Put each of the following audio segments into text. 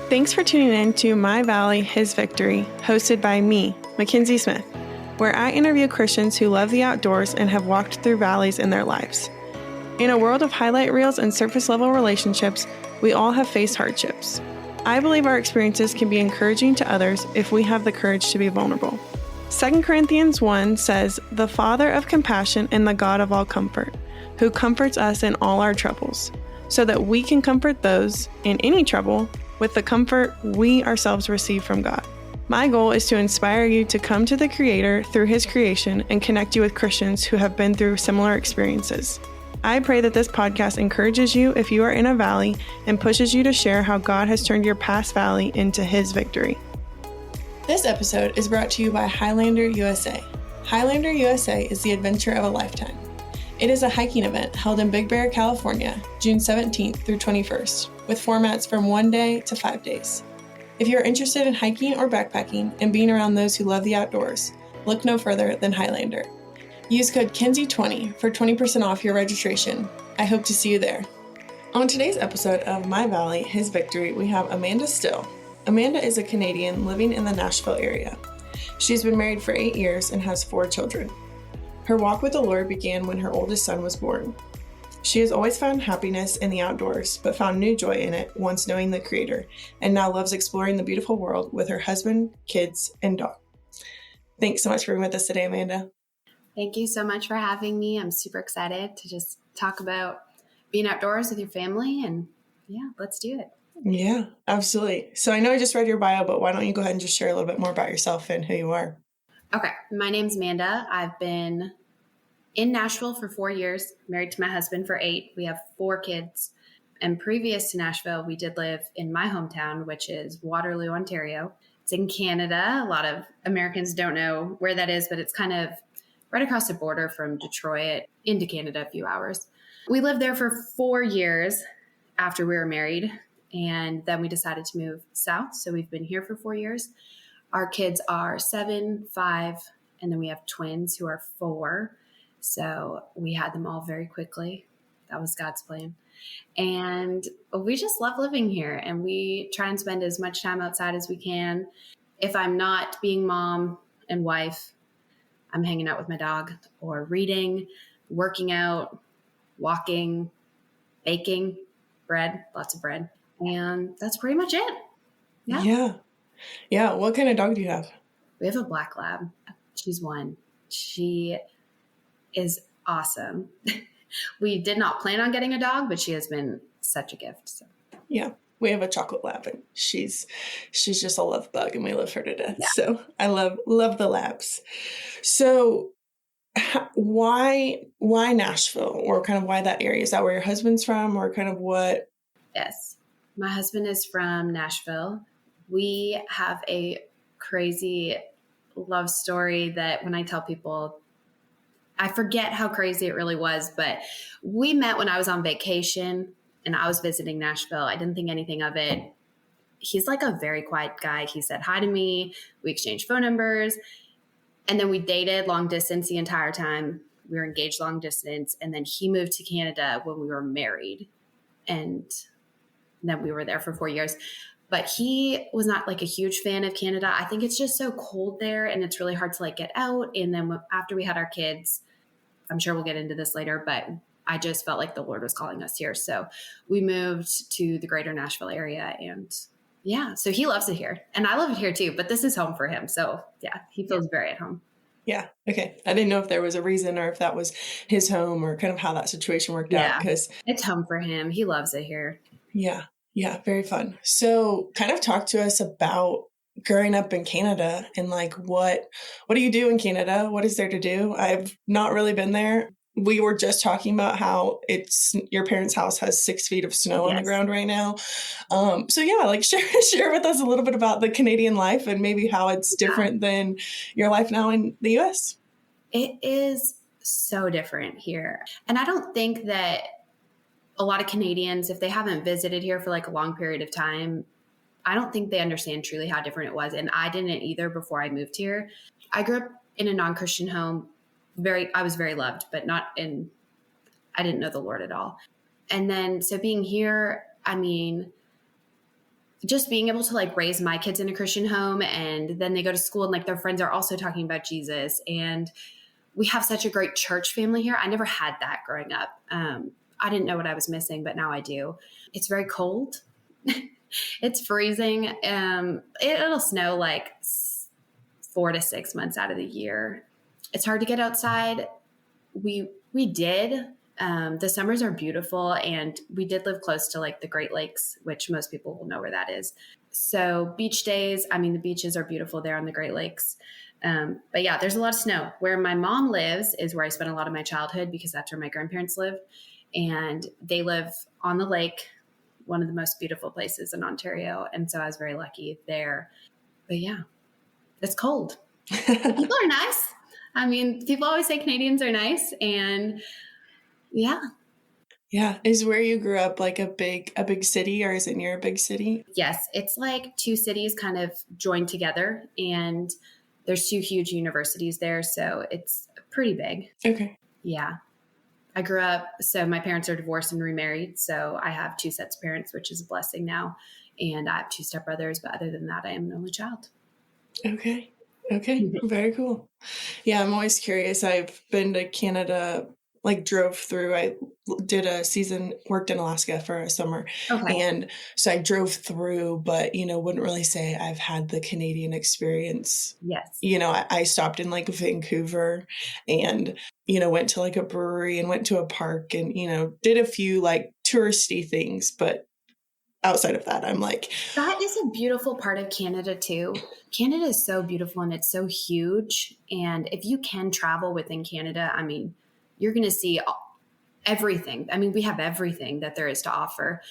Thanks for tuning in to My Valley, His Victory, hosted by me, Mackenzie Smith, where I interview Christians who love the outdoors and have walked through valleys in their lives. In a world of highlight reels and surface-level relationships, we all have faced hardships. I believe our experiences can be encouraging to others if we have the courage to be vulnerable. 2 Corinthians 1 says, "The Father of compassion and the God of all comfort, who comforts us in all our troubles, so that we can comfort those in any trouble with the comfort we ourselves receive from God." My goal is to inspire you to come to the Creator through His creation and connect you with Christians who have been through similar experiences. I pray that this podcast encourages you if you are in a valley and pushes you to share how God has turned your past valley into His victory. This episode is brought to you by Highlander USA. Highlander USA is the adventure of a lifetime. It is a hiking event held in Big Bear, California, June 17th through 21st, with formats from 1 day to 5 days. If you are interested in hiking or backpacking and being around those who love the outdoors, look no further than Highlander. Use code Kenzie20 for 20% off your registration. I hope to see you there. On today's episode of My Valley, His Victory, we have Amanda Still. Amanda is a Canadian living in the Nashville area. She's been married for 8 years and has 4 children. Her walk with the Lord began when her oldest son was born. She has always found happiness in the outdoors, but found new joy in it once knowing the Creator, and now loves exploring the beautiful world with her husband, kids, and dog. Thanks so much for being with us today, Amanda. Thank you so much for having me. I'm super excited to just talk about being outdoors with your family, and yeah, let's do it. Yeah, absolutely. So I know I just read your bio, but why don't you go ahead and just share a little bit more about yourself and who you are? Okay. My name's Amanda. I've been in Nashville for 4 years, married to my husband for 8. We have 4 kids. And previous to Nashville, we did live in my hometown, which is Waterloo, Ontario. It's in Canada. A lot of Americans don't know where that is, but it's kind of right across the border from Detroit into Canada, a few hours. We lived there for 4 years after we were married. And then we decided to move south. So we've been here for 4 years. Our kids are 7, 5, and then we have twins who are 4. So we had them all very quickly. That was God's plan. And we just love living here, and we try and spend as much time outside as we can. If I'm not being mom and wife, I'm hanging out with my dog or reading, working out, walking, baking, bread, lots of bread. And that's pretty much it. Yeah. What kind of dog do you have? We have a black lab. She's 1. She is awesome. We did not plan on getting a dog, but she has been such a gift. So. Yeah. We have a chocolate lab, and she's just a love bug, and we love her to death. Yeah. So I love the labs. So why Nashville, or kind of why that area? Is that where your husband's from, or kind of what? Yes. My husband is from Nashville. We have a crazy love story that when I tell people, I forget how crazy it really was, but we met when I was on vacation and I was visiting Nashville. I didn't think anything of it. He's like a very quiet guy. He said hi to me. We exchanged phone numbers, and then we dated long distance the entire time. We were engaged long distance, and then he moved to Canada when we were married, and then we were there for 4 years. But he was not like a huge fan of Canada. I think it's just so cold there, and it's really hard to like get out. And then after we had our kids, I'm sure we'll get into this later, but I just felt like the Lord was calling us here. So we moved to the greater Nashville area, and yeah, so he loves it here, and I love it here too, but this is home for him. So yeah, he feels very at home. Yeah. Okay. I didn't know if there was a reason, or if that was his home, or kind of how that situation worked out. Because it's home for him. He loves it here. Yeah. Yeah. Very fun. So kind of talk to us about growing up in Canada, and like, what do you do in Canada? What is there to do? I've not really been there. We were just talking about how your parents' house has 6 feet of snow on the ground right now. So yeah, like share with us a little bit about the Canadian life, and maybe how it's different than your life now in the US. It is so different here. And I don't think that a lot of Canadians, if they haven't visited here for like a long period of time, I don't think they understand truly how different it was. And I didn't either before I moved here. I grew up in a non-Christian home. I was very loved, but I didn't know the Lord at all. And then, so being here, I mean, just being able to like raise my kids in a Christian home, and then they go to school and like their friends are also talking about Jesus. And we have such a great church family here. I never had that growing up. I didn't know what I was missing, but now I do. It's very cold. It's freezing. It'll snow like 4 to 6 months out of the year. It's hard to get outside. We did. The summers are beautiful, and we did live close to like the Great Lakes, which most people will know where that is. So beach days, I mean, the beaches are beautiful there on the Great Lakes. But yeah, there's a lot of snow. Where my mom lives is where I spent a lot of my childhood, because that's where my grandparents live. And they live on the lake, one of the most beautiful places in Ontario. And so I was very lucky there. But yeah, it's cold. People are nice. I mean, people always say Canadians are nice, and yeah. Yeah. Is where you grew up like a big city, or is it near a big city? Yes. It's like two cities kind of joined together, and there's two huge universities there. So it's pretty big. Okay. Yeah. I grew up, so my parents are divorced and remarried. So I have two sets of parents, which is a blessing now. And I have two stepbrothers. But other than that, I am an only child. Okay. Very cool. Yeah, I'm always curious. I've been to Canada, like drove through. I did a season, worked in Alaska for a summer. Okay. And so I drove through, but, wouldn't really say I've had the Canadian experience. Yes. I stopped in like Vancouver and, went to like a brewery and went to a park and, did a few like touristy things, but outside of that, I'm like, that is a beautiful part of Canada too. Canada is so beautiful and it's so huge. And if you can travel within Canada, I mean, you're going to see everything. I mean, we have everything that there is to offer.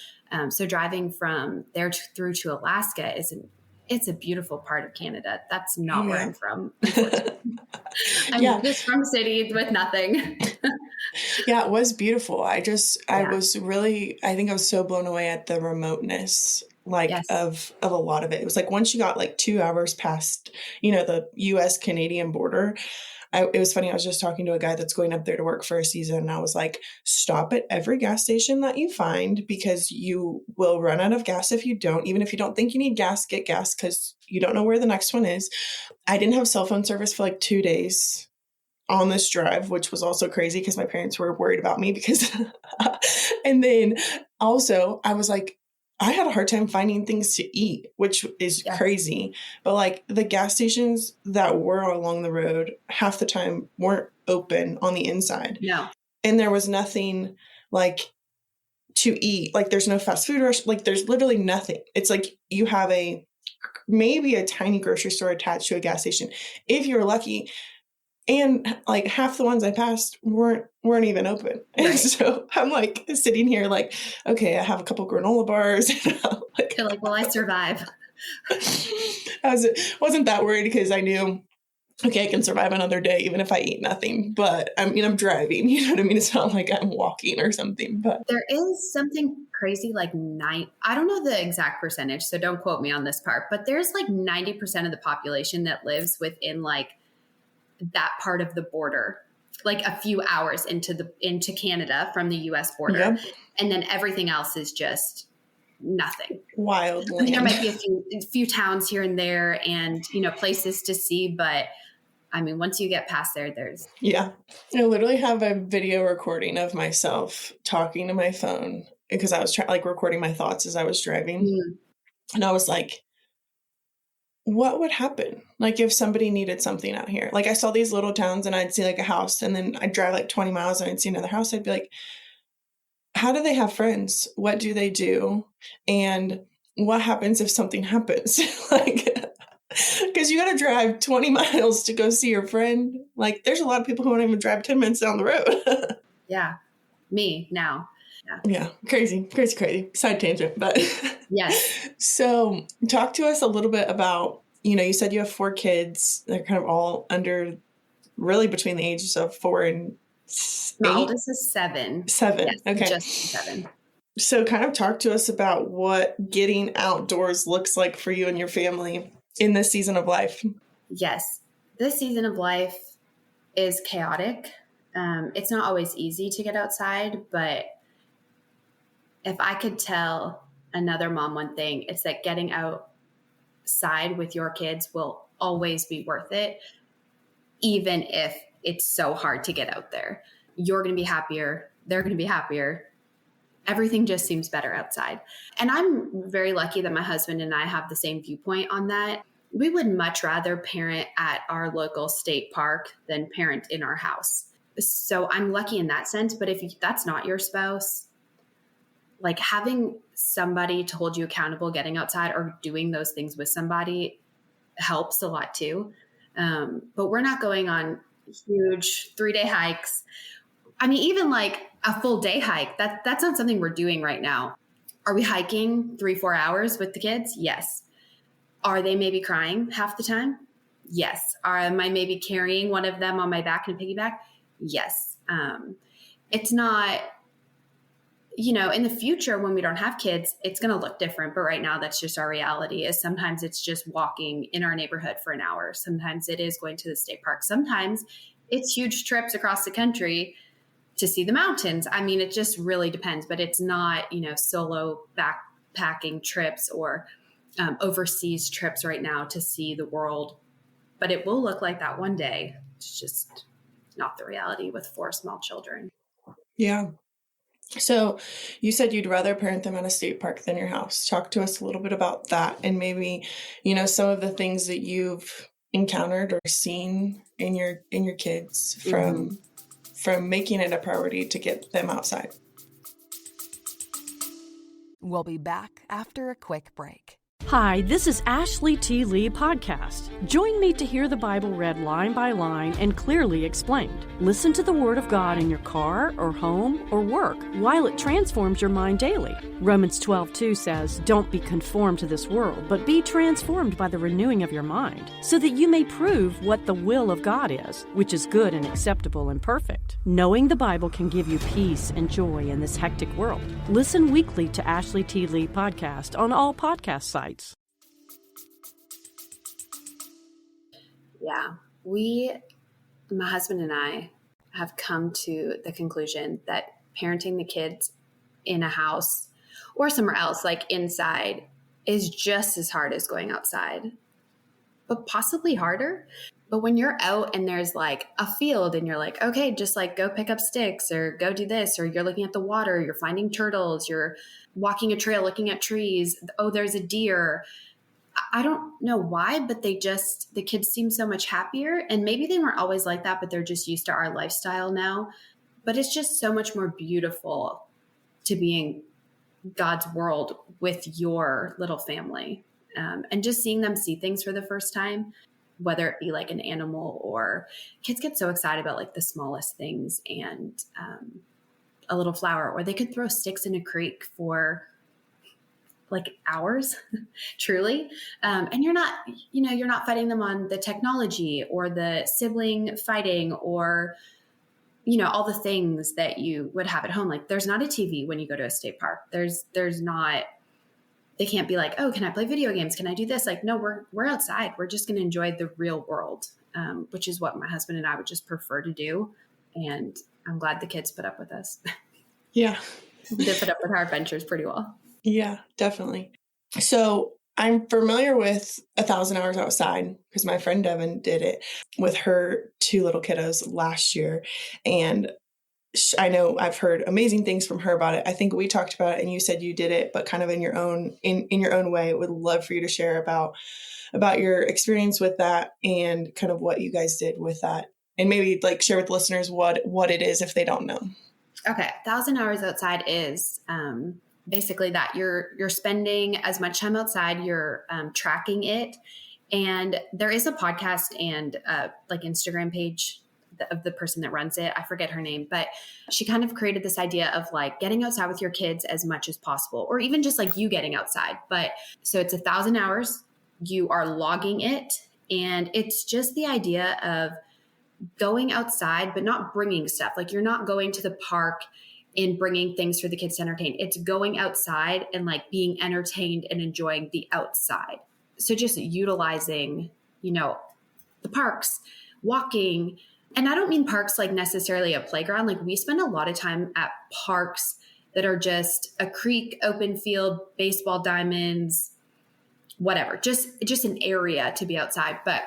So driving from there through to Alaska it's a beautiful part of Canada. That's not where I'm from. I'm just from a city with nothing. Yeah, it was beautiful. I was really, I think I was so blown away at the remoteness, of a lot of it. It was like once you got like 2 hours past, the US Canadian border, it was funny. I was just talking to a guy that's going up there to work for a season. And I was like, stop at every gas station that you find, because you will run out of gas if you don't. Even if you don't think you need gas, get gas, because you don't know where the next one is. I didn't have cell phone service for like 2 days on this drive, which was also crazy because my parents were worried about me because, and then also I was like, I had a hard time finding things to eat, which is crazy. But like the gas stations that were along the road, half the time weren't open on the inside. No. And there was nothing like to eat. Like there's no fast food rush. Like there's literally nothing. It's like you have maybe a tiny grocery store attached to a gas station if you're lucky. And like half the ones I passed weren't even open. Right. And so I'm like sitting here like, okay, I have a couple granola bars. You're like, well, I survive. I wasn't that worried because I knew, okay, I can survive another day even if I eat nothing. But I'm driving, you know what I mean? It's not like I'm walking or something. But there is something crazy like I don't know the exact percentage, so don't quote me on this part, but there's like 90% of the population that lives within like that part of the border, like a few hours into Canada from the US border. Yep. And then everything else is just nothing. Wild land. There might be a few towns here and there and, places to see, but I mean, once you get past there's. Yeah. I literally have a video recording of myself talking to my phone because I was recording my thoughts as I was driving. Mm. And I was like, what would happen? Like if somebody needed something out here, like I saw these little towns and I'd see like a house and then I'd drive like 20 miles and I'd see another house. I'd be like, how do they have friends? What do they do? And what happens if something happens? Like, cause you got to drive 20 miles to go see your friend. Like there's a lot of people who won't even drive 10 minutes down the road. Yeah. Me now. Yeah. Crazy. Side tangent, but yes. So talk to us a little bit about, you said you have 4 kids. They're kind of all really between the ages of 4 and 8. My oldest is 7. 7. Yes, okay. Just 7. So kind of talk to us about what getting outdoors looks like for you and your family in this season of life. Yes. This season of life is chaotic. It's not always easy to get outside, but if I could tell another mom one thing, it's that getting outside with your kids will always be worth it, even if it's so hard to get out there. You're going to be happier. They're going to be happier. Everything just seems better outside. And I'm very lucky that my husband and I have the same viewpoint on that. We would much rather parent at our local state park than parent in our house. So I'm lucky in that sense. But if that's not your spouse, like having somebody to hold you accountable, getting outside or doing those things with somebody helps a lot too. But we're not going on huge 3-day hikes. I mean, even like a full day hike, that's not something we're doing right now. Are we hiking 3-4 hours with the kids? Yes. Are they maybe crying half the time? Yes. Am I maybe carrying one of them on my back in a piggyback? Yes. It's not, in the future when we don't have kids, it's going to look different. But right now, that's just our reality. Is sometimes it's just walking in our neighborhood for an hour. Sometimes it is going to the state park. Sometimes it's huge trips across the country to see the mountains. I mean, it just really depends, but it's not, solo backpacking trips or overseas trips right now to see the world, but it will look like that one day. It's just not the reality with 4 small children. Yeah. So you said you'd rather parent them at a state park than your house. Talk to us a little bit about that and maybe, some of the things that you've encountered or seen in your kids from making it a priority to get them outside. We'll be back after a quick break. Hi, this is Ashley T. Lee Podcast. Join me to hear the Bible read line by line and clearly explained. Listen to the Word of God in your car or home or work while it transforms your mind daily. Romans 12:2 says, "Don't be conformed to this world, but be transformed by the renewing of your mind, so that you may prove what the will of God is, which is good and acceptable and perfect." Knowing the Bible can give you peace and joy in this hectic world. Listen weekly to Ashley T. Lee Podcast on all podcast sites. Yeah, my husband and I have come to the conclusion that parenting the kids in a house or somewhere else, like inside, is just as hard as going outside, but possibly harder. But when you're out and there's like a field and you're like, okay, just like go pick up sticks or go do this, or you're looking at the water, you're finding turtles, you're walking a trail, looking at trees. Oh, there's a deer. I don't know why, but the kids seem so much happier, and maybe they weren't always like that, but they're just used to our lifestyle now. But it's just so much more beautiful to be in God's world with your little family, and just seeing them see things for the first time, whether it be like an animal or kids get so excited about like the smallest things and a little flower, or they could throw sticks in a creek for like hours, truly. And you're not fighting them on the technology or the sibling fighting or, all the things that you would have at home. Like there's not a TV when you go to a state park. There's not, they can't be like, oh, can I play video games? Can I do this? Like, no, we're outside. We're just going to enjoy the real world, which is what my husband and I would just prefer to do. And I'm glad the kids put up with us. Yeah. They put up with our adventures pretty well. Yeah, definitely. So I'm familiar with 1,000 Hours Outside because my friend Devin did it with her 2 little kiddos last year. And I know I've heard amazing things from her about it. I think we talked about it and you said you did it, but kind of in your own way. Would love for you to share about your experience with that and kind of what you guys did with that. And maybe like share with listeners what it is if they don't know. Okay. 1,000 Hours Outside is basically that you're spending as much time outside, you're tracking it. And there is a podcast and like Instagram page of the person that runs it. I forget her name, but she kind of created this idea of like getting outside with your kids as much as possible, or even just like you getting outside. But so it's 1,000 hours, you are logging it. And it's just the idea of going outside, but not bringing stuff. Like you're not going to the park and bringing things for the kids to entertain. It's going outside and like being entertained and enjoying the outside. So just utilizing, the parks, walking. And I don't mean parks like necessarily a playground. Like we spend a lot of time at parks that are just a creek, open field, baseball diamonds, whatever, just an area to be outside. But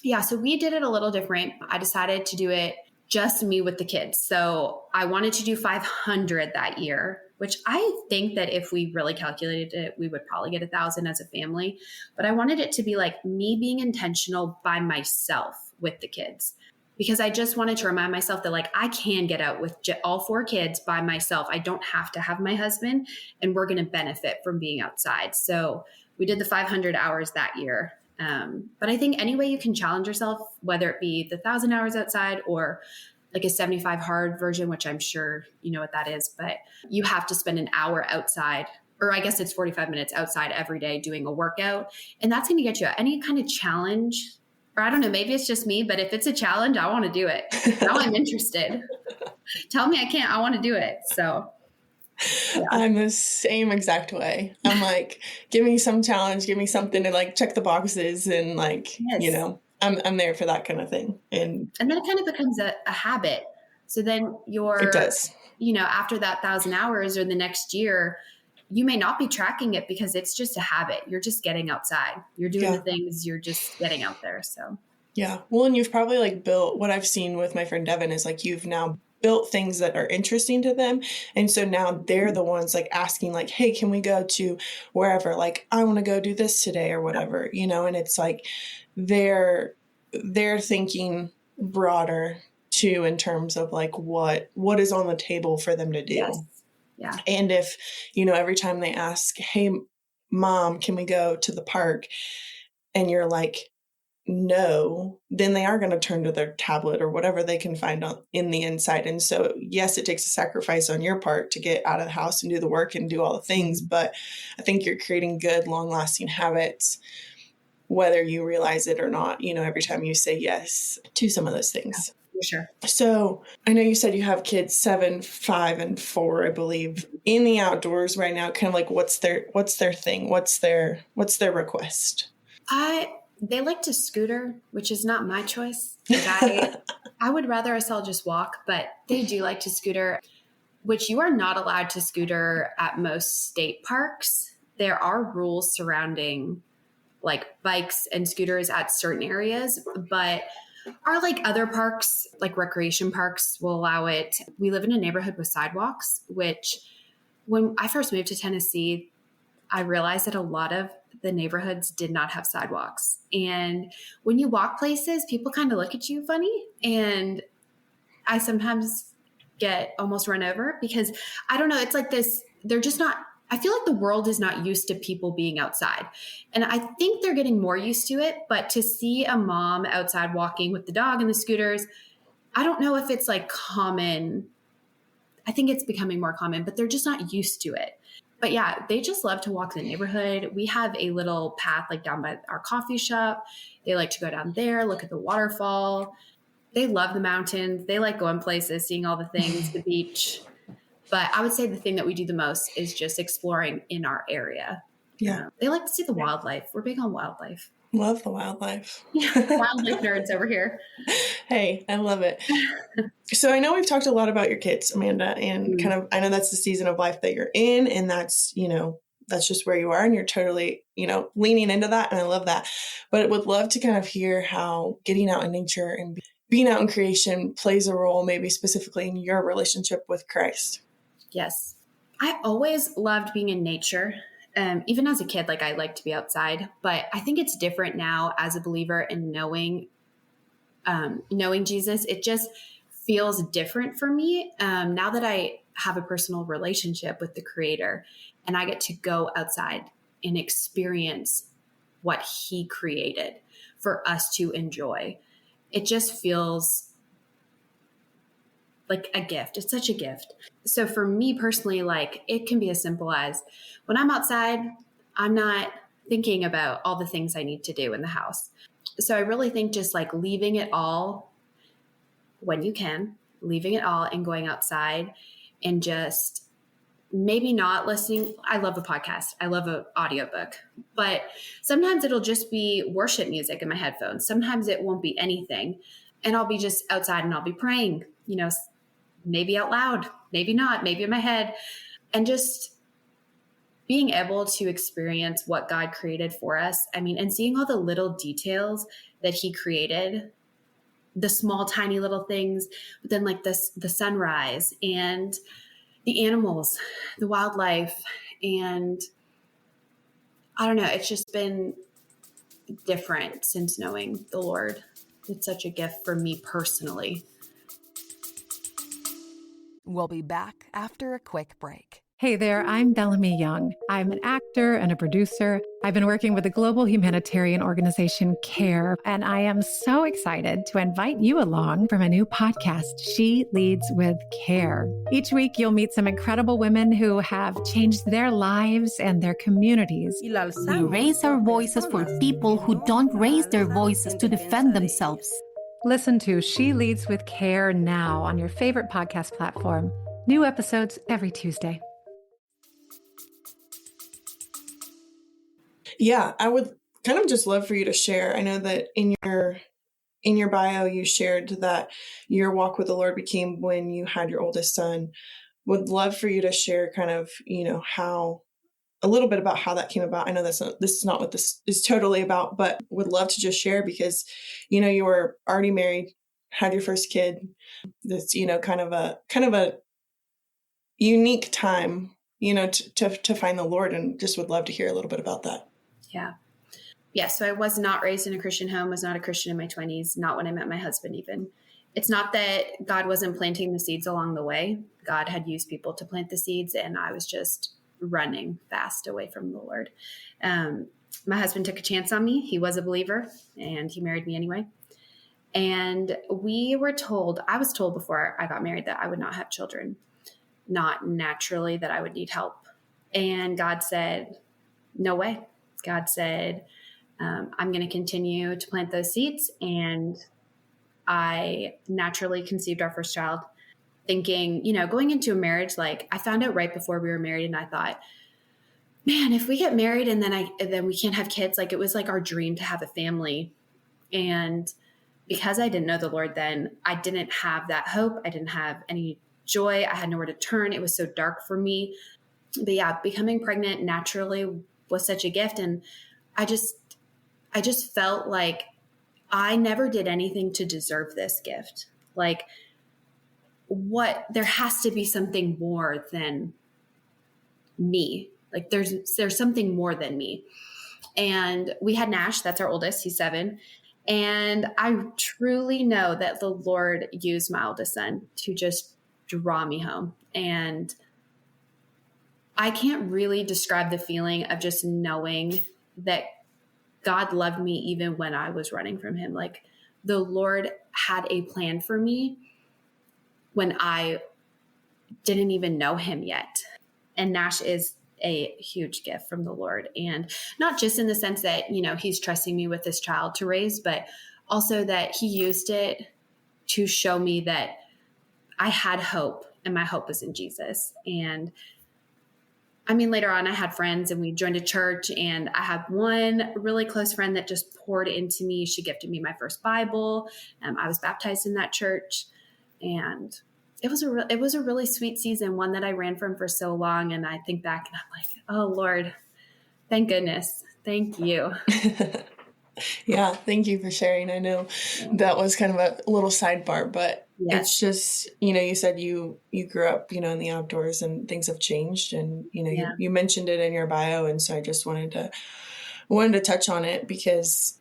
yeah, so we did it a little different. I decided to do it just me with the kids. So I wanted to do 500 that year, which I think that if we really calculated it, we would probably get 1,000 as a family. But I wanted it to be like me being intentional by myself with the kids, because I just wanted to remind myself that like I can get out with all 4 kids by myself. I don't have to have my husband, and we're going to benefit from being outside. So we did the 500 hours that year. But I think any way you can challenge yourself, whether it be the 1,000 hours outside or like a 75 hard version, which I'm sure you know what that is, but you have to spend an hour outside, or I guess it's 45 minutes outside every day doing a workout. And that's going to get you any kind of challenge, or I don't know, maybe it's just me, but if it's a challenge, I want to do it. Now I'm interested. Tell me I can't, I want to do it. So yeah. I'm the same exact way. I'm like, give me some challenge, give me something to like check the boxes, and like, Yes. you know, I'm there for that kind of thing. And then it kind of becomes a habit. So then it does, you know, after that 1,000 hours or the next year, you may not be tracking it because it's just a habit. You're just getting outside. You're doing the things, you're just getting out there. So yeah. Well, and you've probably like built, what I've seen with my friend Devin is like, you've now built things that are interesting to them. And so now they're the ones like asking like, hey, can we go to wherever? Like, I want to go do this today or whatever, you know? And it's like, they're thinking broader too, in terms of like what is on the table for them to do. yes. Yeah. And if, you know, every time they ask, hey, Mom, can we go to the park? And you're like, no, then they are going to turn to their tablet or whatever they can find in the inside. And so, yes, it takes a sacrifice on your part to get out of the house and do the work and do all the things. But I think you're creating good, long lasting habits, whether you realize it or not, you know, every time you say yes to some of those things. For sure. So I know you said you have kids 7, 5, and 4, I believe, in the outdoors right now. Kind of like, what's their thing? What's their request? They like to scooter, which is not my choice. Like I would rather us all just walk, but they do like to scooter, which you are not allowed to scooter at most state parks. There are rules surrounding like bikes and scooters at certain areas, but our like other parks, like recreation parks, will allow it. We live in a neighborhood with sidewalks, which when I first moved to Tennessee, I realized that a lot of the neighborhoods did not have sidewalks. And when you walk places, people kind of look at you funny. And I sometimes get almost run over because I don't know, it's like this, they're just not, I feel like the world is not used to people being outside. And I think they're getting more used to it. But to see a mom outside walking with the dog and the scooters, I don't know if it's like common. I think it's becoming more common, but they're just not used to it. But yeah, they just love to walk the neighborhood. We have a little path like down by our coffee shop. They like to go down there, look at the waterfall. They love the mountains. They like going places, seeing all the things, the beach. But I would say the thing that we do the most is just exploring in our area. Yeah. They like to see the wildlife. We're big on wildlife. Love the wildlife. Yeah, wildlife nerds over here. Hey, I love it. So I know we've talked a lot about your kids, Amanda, and kind of, I know that's the season of life that you're in, and that's, you know, that's just where you are, and you're totally, you know, leaning into that. And I love that. But I would love to kind of hear how getting out in nature and being out in creation plays a role, maybe specifically in your relationship with Christ. Yes. I always loved being in nature. Even as a kid, like I like to be outside, but I think it's different now as a believer and knowing Jesus. It just feels different for me now that I have a personal relationship with the Creator and I get to go outside and experience what He created for us to enjoy. It just feels like a gift. It's such a gift. So for me personally, like it can be as simple as when I'm outside, I'm not thinking about all the things I need to do in the house. So I really think just like leaving it all when you can, leaving it all and going outside and just maybe not listening. I love a podcast. I love an audiobook, but sometimes it'll just be worship music in my headphones. Sometimes it won't be anything. And I'll be just outside and I'll be praying, you know, maybe out loud, maybe not, maybe in my head. and just being able to experience what God created for us. I mean, and seeing all the little details that he created, the small, tiny little things, but then like this, the sunrise and the animals, the wildlife. And I don't know, it's just been different since knowing the Lord. It's such a gift for me personally. We'll be back after a quick break. Hey there, I'm Bellamy Young. I'm an actor and a producer. I've been working with the global humanitarian organization CARE, and I am so excited to invite you along for my new podcast, She Leads with CARE. Each week, you'll meet some incredible women who have changed their lives and their communities. We raise our voices for people who don't raise their voices to defend themselves. Listen to She Leads with CARE now on your favorite podcast platform. New episodes every Tuesday. Yeah, I would kind of just love for you to share. I know that in your bio, you shared that your walk with the Lord became when you had your oldest son. Would love for you to share kind of, how a little bit about how that came about. I know this is not what this is totally about, but would love to just share because, you were already married, had your first kid. That's, kind of a unique time, to find the Lord, and just would love to hear a little bit about that. Yeah. Yeah. So I was not raised in a Christian home, was not a Christian in my 20s, not when I met my husband even. It's not that God wasn't planting the seeds along the way. God had used people to plant the seeds, and I was just running fast away from the Lord. My husband took a chance on me. He was a believer, and he married me anyway. And I was told before I got married that I would not have children, not naturally, that I would need help. And God said, no way. God said, I'm going to continue to plant those seeds. And I naturally conceived our first child thinking, going into a marriage, like I found out right before we were married, and I thought, man, if we get married and then we can't have kids, like it was like our dream to have a family. And because I didn't know the Lord then, I didn't have that hope. I didn't have any joy. I had nowhere to turn. It was so dark for me. But yeah, becoming pregnant naturally was such a gift. And I just felt like I never did anything to deserve this gift. Like there has to be something more than me. Like there's something more than me. And we had Nash, that's our oldest, he's 7. And I truly know that the Lord used my oldest son to just draw me home. And I can't really describe the feeling of just knowing that God loved me even when I was running from him. Like the Lord had a plan for me when I didn't even know him yet. And Nash is a huge gift from the Lord. And not just in the sense that, he's trusting me with this child to raise, but also that he used it to show me that I had hope, and my hope was in Jesus. And I mean, later on I had friends and we joined a church, and I had one really close friend that just poured into me. She gifted me my first Bible. I was baptized in that church, and it was a really sweet season, one that I ran from for so long. And I think back and I'm like, oh Lord, thank goodness. Thank you. Yeah. Thank you for sharing. I know that was kind of a little sidebar, but yes. It's just, you said you grew up, in the outdoors, and things have changed, and, you mentioned it in your bio. And so I just wanted to touch on it because,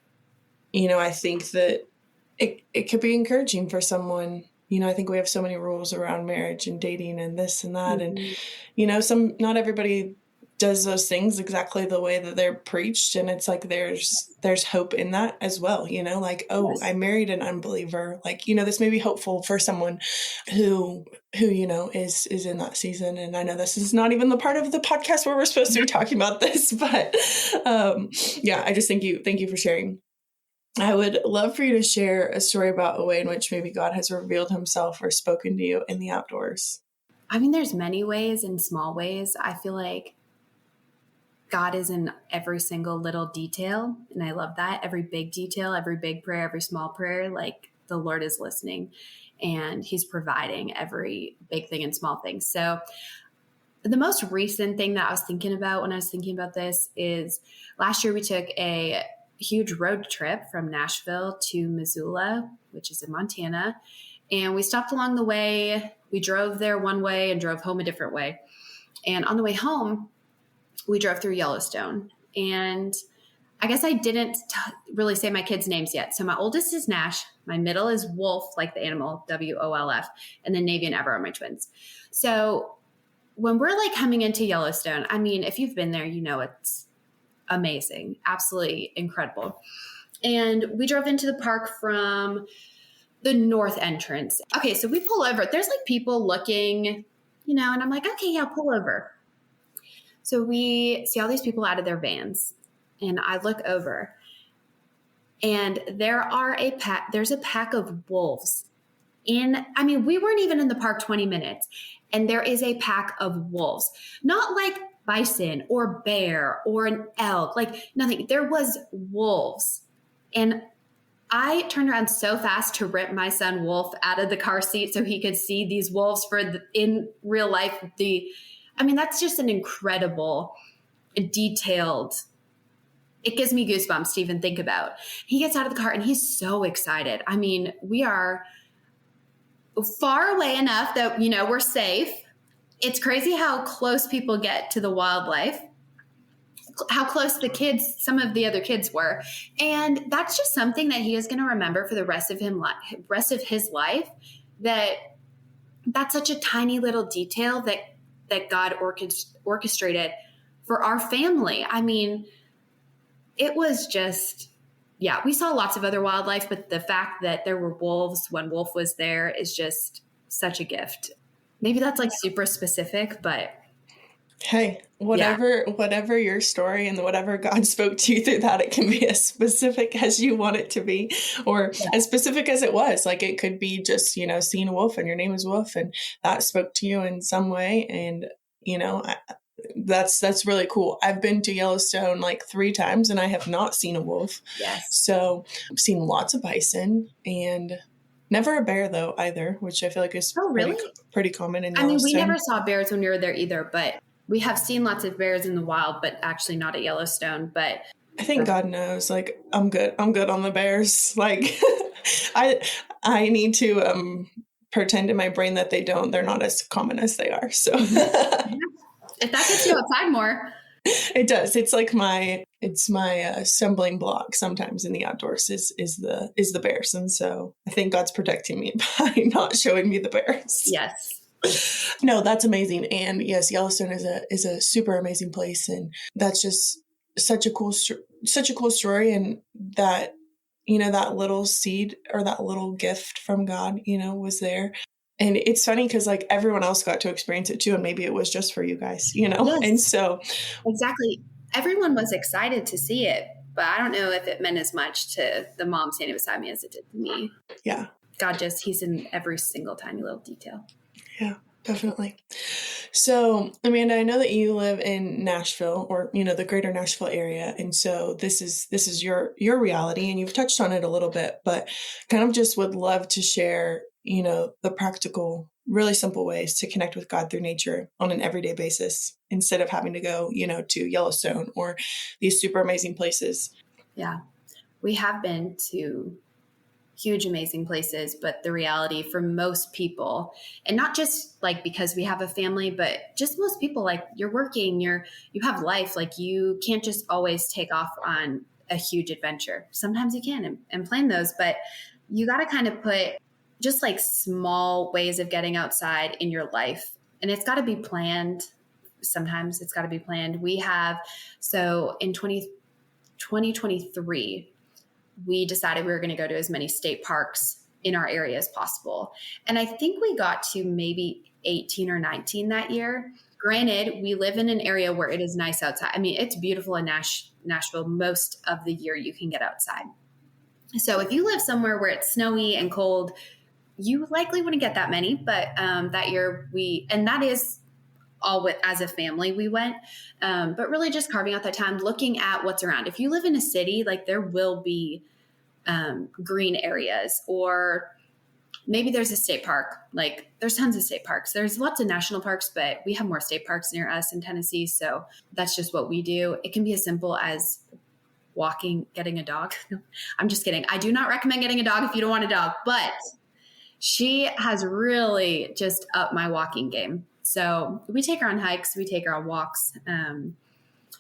I think that it could be encouraging for someone. I think we have so many rules around marriage and dating and this and that. Mm-hmm. And, not everybody does those things exactly the way that they're preached. And it's like, there's hope in that as well. Like, oh, yes. I married an unbeliever. Like, this may be hopeful for someone who, is in that season. And I know this is not even the part of the podcast where we're supposed to be talking about this, but, yeah, I just thank you for sharing. I would love for you to share a story about a way in which maybe God has revealed himself or spoken to you in the outdoors. I mean, there's many ways and small ways. I feel like God is in every single little detail. And I love that. Every big detail, every big prayer, every small prayer, like the Lord is listening and he's providing every big thing and small thing. So The most recent thing that I was thinking about when I was thinking about this is last year we took a huge road trip from Nashville to Missoula, which is in Montana. And we stopped along the way. We drove there one way and drove home a different way. And on the way home, we drove through Yellowstone. And I guess I didn't really say my kids' names yet. So my oldest is Nash. My middle is Wolf, like the animal, WOLF. And then Navy and Ever are my twins. So when we're like coming into Yellowstone, I mean, if you've been there, you know it's amazing, absolutely incredible. And we drove into the park from the north entrance. Okay, so we pull over. There's like people looking, and I'm like, okay, yeah, pull over. So we see all these people out of their vans, and I look over, and there's a pack of wolves we weren't even in the park 20 minutes, and there is a pack of wolves, not like bison or bear or an elk, like nothing. There was wolves. And I turned around so fast to rip my son Wolf out of the car seat so he could see these wolves in real life. That's just an incredible, detailed, it gives me goosebumps to even think about. He gets out of the car and he's so excited. We are far away enough that, we're safe. It's crazy how close people get to the wildlife, how close some of the other kids were. And that's just something that he is going to remember for the rest of his life, that's such a tiny little detail that God orchestrated for our family. It was just, we saw lots of other wildlife, but the fact that there were wolves when Wolf was there is just such a gift. Maybe that's like super specific, but hey, whatever your story and whatever God spoke to you through that, it can be as specific as you want it to be, or as specific as it was. Like it could be just, seeing a wolf and your name is Wolf and that spoke to you in some way. And, that's really cool. I've been to Yellowstone like 3 times and I have not seen a wolf. Yes. So I've seen lots of bison and never a bear though either, which I feel like is pretty common in Yellowstone. We never saw bears when we were there either, but we have seen lots of bears in the wild, but actually not at Yellowstone. But I think God knows, like, I'm good on the bears. Like I need to pretend in my brain that they're not as common as they are. So if that gets you outside more. It does. It's like my stumbling block sometimes in the outdoors is the bears. And so I think God's protecting me by not showing me the bears. Yes. No, that's amazing. And yes, Yellowstone is a super amazing place. And that's just such a cool story. And that, that little seed or that little gift from God, was there. And it's funny because like everyone else got to experience it too. And maybe it was just for you guys, Yes. And so. Exactly. Everyone was excited to see it, but I don't know if it meant as much to the mom standing beside me as it did to me. Yeah. God he's in every single tiny little detail. Yeah, definitely. So, Amanda, I know that you live in Nashville or, the greater Nashville area. And so this is your reality and you've touched on it a little bit, but kind of just would love to share, the practical, really simple ways to connect with God through nature on an everyday basis instead of having to go, to Yellowstone or these super amazing places. Yeah, we have been to huge, amazing places, but the reality for most people, and not just like because we have a family, but just most people, like you're working, you have life, like you can't just always take off on a huge adventure. Sometimes you can and plan those, but you got to kind of put just like small ways of getting outside in your life. And it's got to be planned. Sometimes it's got to be planned. So in 2023, we decided we were going to go to as many state parks in our area as possible. And I think we got to maybe 18 or 19 that year. Granted, we live in an area where it is nice outside. It's beautiful in Nashville. Most of the year you can get outside. So if you live somewhere where it's snowy and cold, you likely wouldn't get that many. But that year that is all as a family we went, but really just carving out that time, looking at what's around. If you live in a city, like there will be green areas or maybe there's a state park. Like there's tons of state parks. There's lots of national parks, but we have more state parks near us in Tennessee. So that's just what we do. It can be as simple as walking, getting a dog. I'm just kidding. I do not recommend getting a dog if you don't want a dog, but she has really just upped my walking game. So we take her on hikes, we take her on walks,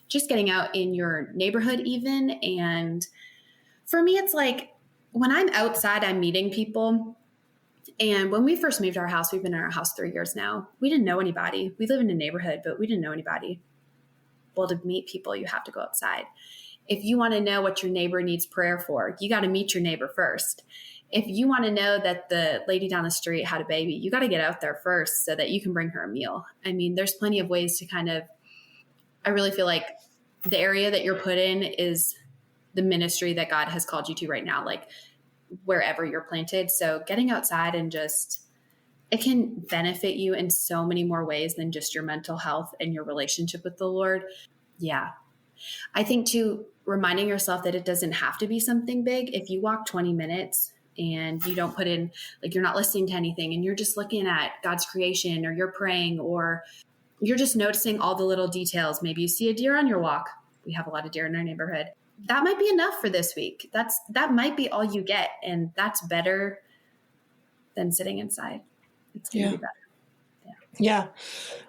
just getting out in your neighborhood even. And for me, it's like when I'm outside, I'm meeting people. And when we first moved to our house, we've been in our house 3 years now. We didn't know anybody. We live in a neighborhood, but we didn't know anybody. Well, to meet people, you have to go outside. If you want to know what your neighbor needs prayer for, you got to meet your neighbor first. If you want to know that the lady down the street had a baby, you got to get out there first so that you can bring her a meal. I mean, there's plenty of ways to I really feel like the area that you're put in is the ministry that God has called you to right now, like wherever you're planted. So getting outside and it can benefit you in so many more ways than just your mental health and your relationship with the Lord. Yeah. I think too, reminding yourself that it doesn't have to be something big. If you walk 20 minutes and you don't put in, like you're not listening to anything and you're just looking at God's creation, or you're praying, or you're just noticing all the little details. Maybe you see a deer on your walk. We have a lot of deer in our neighborhood. That might be enough for this week. That might be all you get. And that's better than sitting inside. It's going to be better. Yeah.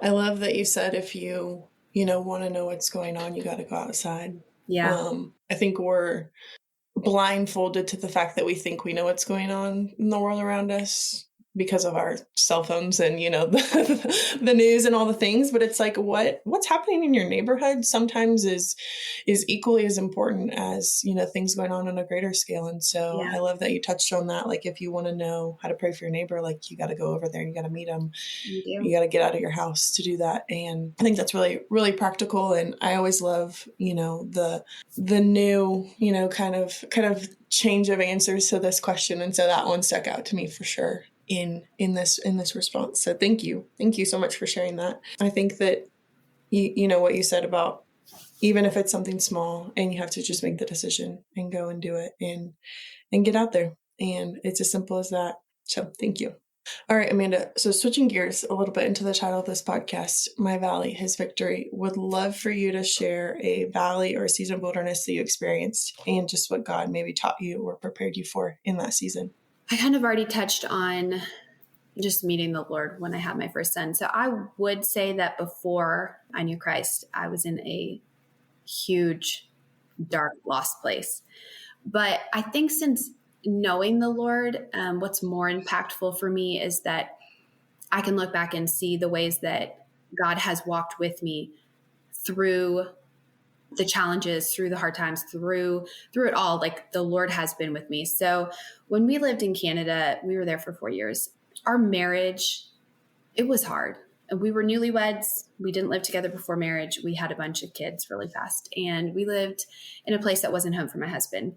I love that you said, if you want to know what's going on, you got to go outside. Yeah. I think we're blindfolded to the fact that we think we know what's going on in the world around us because of our cell phones and, the news and all the things. But it's like, what's happening in your neighborhood sometimes is equally as important as, things going on a greater scale. And so I love that you touched on that. Like, if you want to know how to pray for your neighbor, like, you got to go over there, you got to meet them, you got to get out of your house to do that. And I think that's really, really practical. And I always love, the new, kind of change of answers to this question. And so that one stuck out to me for sure in this response. So thank you so much for sharing that. I think that you know what you said about, even if it's something small and you have to just make the decision and go and do it and get out there, and it's as simple as that. So thank you. All right, Amanda. So switching gears a little bit into the title of this podcast, My Valley, His Victory, would love for you to share a valley or a season of wilderness that you experienced and just what God maybe taught you or prepared you for in that season. I kind of already touched on just meeting the Lord when I had my first son. So I would say that before I knew Christ, I was in a huge, dark, lost place. But I think since knowing the Lord, what's more impactful for me is that I can look back and see the ways that God has walked with me through the challenges, through the hard times, through it all. Like, the Lord has been with me. So when we lived in Canada, we were there for 4 years. Our marriage, it was hard. And we were newlyweds. We didn't live together before marriage. We had a bunch of kids really fast. And we lived in a place that wasn't home for my husband.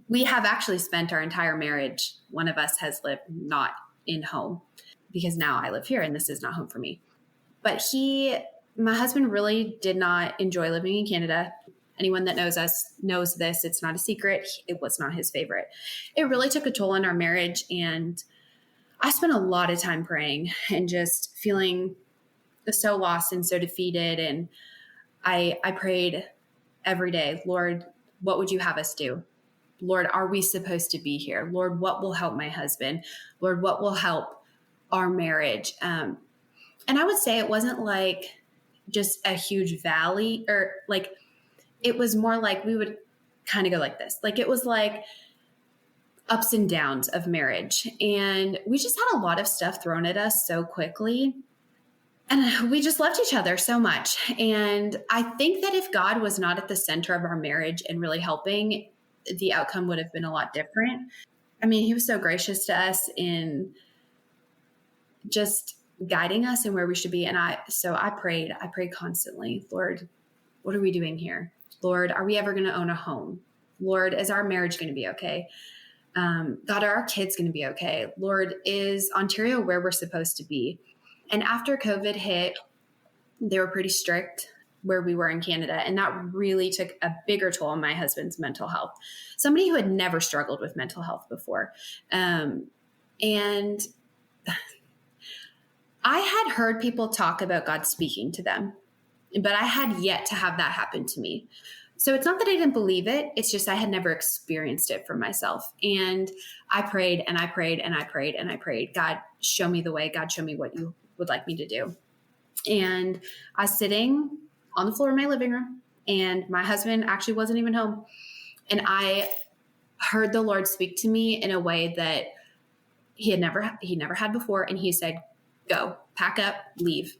We have actually spent our entire marriage, one of us has lived not in home, because now I live here and this is not home for me. But my husband really did not enjoy living in Canada. Anyone that knows us knows this. It's not a secret. It was not his favorite. It really took a toll on our marriage. And I spent a lot of time praying and just feeling so lost and so defeated. And I prayed every day, Lord, what would you have us do? Lord, are we supposed to be here? Lord, what will help my husband? Lord, what will help our marriage? And I would say it wasn't like just a huge valley, or like, it was more like we would kind of go like this. Like, it was like ups and downs of marriage. And we just had a lot of stuff thrown at us so quickly. And we just loved each other so much. And I think that if God was not at the center of our marriage and really helping, the outcome would have been a lot different. I mean, he was so gracious to us in just guiding us in where we should be. And I prayed constantly, Lord, what are we doing here? Lord, are we ever going to own a home? Lord, is our marriage going to be okay? God, are our kids going to be okay? Lord, is Ontario where we're supposed to be? And after COVID hit, they were pretty strict where we were in Canada. And that really took a bigger toll on my husband's mental health. Somebody who had never struggled with mental health before. And I had heard people talk about God speaking to them, but I had yet to have that happen to me. So it's not that I didn't believe it. It's just I had never experienced it for myself. And I prayed and I prayed and I prayed and I prayed. God, show me the way. God, show me what you would like me to do. And I was sitting on the floor of my living room, and my husband actually wasn't even home. And I heard the Lord speak to me in a way that he never had before. And he said, go, pack up, leave.